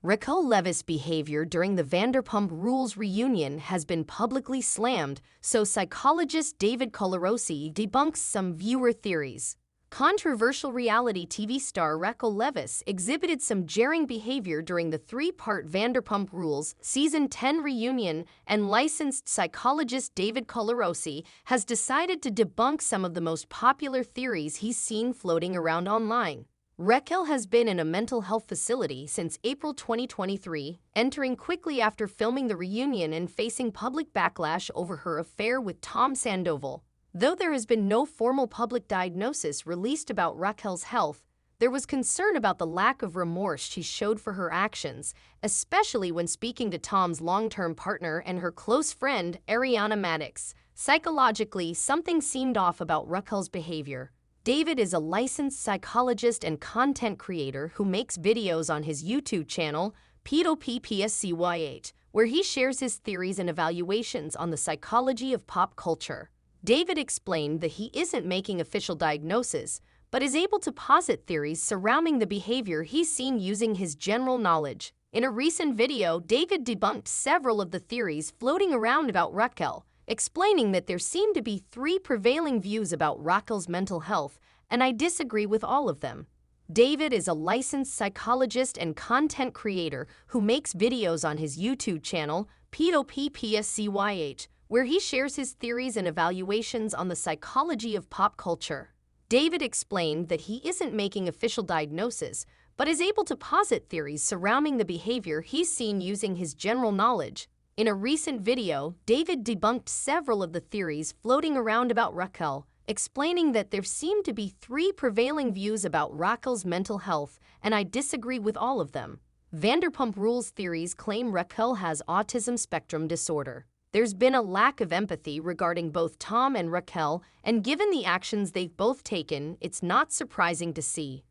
Raquel Leviss' behavior during the Vanderpump Rules reunion has been publicly slammed, so psychologist David Collarosi debunks some viewer theories. Controversial reality TV star Raquel Leviss exhibited some jarring behavior during the three-part Vanderpump Rules Season 10 reunion, and licensed psychologist David Collarosi has decided to debunk some of the most popular theories he's seen floating around online. Raquel has been in a mental health facility since April 2023, entering quickly after filming the reunion and facing public backlash over her affair with Tom Sandoval. Though there has been no formal public diagnosis released about Raquel's health, there was concern about the lack of remorse she showed for her actions, especially when speaking to Tom's long-term partner and her close friend, Ariana Madix. Psychologically, something seemed off about Raquel's behavior. David is a licensed psychologist and content creator who makes videos on his YouTube channel, PSCY8, where he shares his theories and evaluations on the psychology of pop culture. David explained that he isn't making official diagnoses, but is able to posit theories surrounding the behavior he's seen using his general knowledge. In a recent video, David debunked several of the theories floating around about Raquel, explaining that there seem to be three prevailing views about Raquel's mental health, and I disagree with all of them. David is a licensed psychologist and content creator who makes videos on his YouTube channel, PSCY8, where he shares his theories and evaluations on the psychology of pop culture. David explained that he isn't making official diagnoses, but is able to posit theories surrounding the behavior he's seen using his general knowledge. In a recent video, David debunked several of the theories floating around about Raquel, explaining that there seem to be three prevailing views about Raquel's mental health, and I disagree with all of them. Vanderpump Rules theories claim Raquel has autism spectrum disorder. There's been a lack of empathy regarding both Tom and Raquel, and given the actions they've both taken, it's not surprising to see.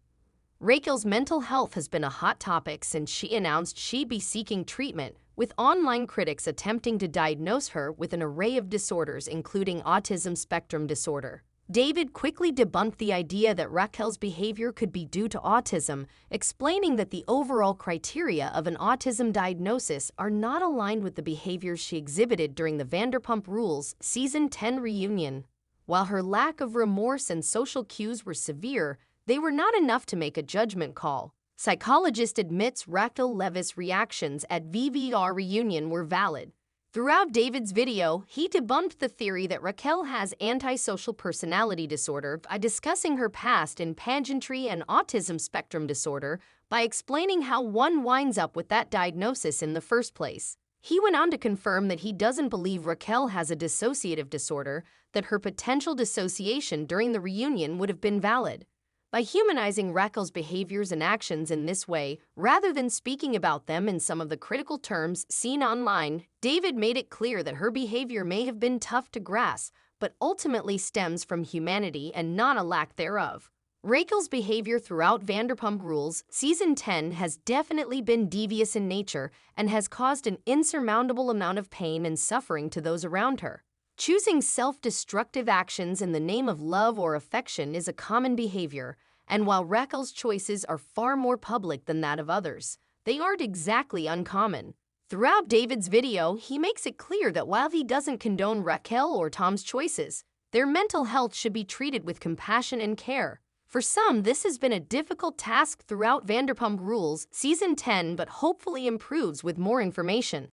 Raquel's mental health has been a hot topic since she announced she'd be seeking treatment, with online critics attempting to diagnose her with an array of disorders including autism spectrum disorder. David quickly debunked the idea that Raquel's behavior could be due to autism, explaining that the overall criteria of an autism diagnosis are not aligned with the behaviors she exhibited during the Vanderpump Rules Season 10 reunion. While her lack of remorse and social cues were severe, they were not enough to make a judgment call. Psychologist admits Raquel Leviss' reactions at VVR reunion were valid. Throughout David's video, he debunked the theory that Raquel has antisocial personality disorder by discussing her past in pageantry and autism spectrum disorder by explaining how one winds up with that diagnosis in the first place. He went on to confirm that he doesn't believe Raquel has a dissociative disorder, that her potential dissociation during the reunion would have been valid. By humanizing Raquel's behaviors and actions in this way, rather than speaking about them in some of the critical terms seen online, David made it clear that her behavior may have been tough to grasp, but ultimately stems from humanity and not a lack thereof. Raquel's behavior throughout Vanderpump Rules Season 10 has definitely been devious in nature and has caused an insurmountable amount of pain and suffering to those around her. Choosing self-destructive actions in the name of love or affection is a common behavior, and while Raquel's choices are far more public than that of others, they aren't exactly uncommon. Throughout David's video, he makes it clear that while he doesn't condone Raquel or Tom's choices, their mental health should be treated with compassion and care. For some, this has been a difficult task throughout Vanderpump Rules Season 10, but hopefully improves with more information.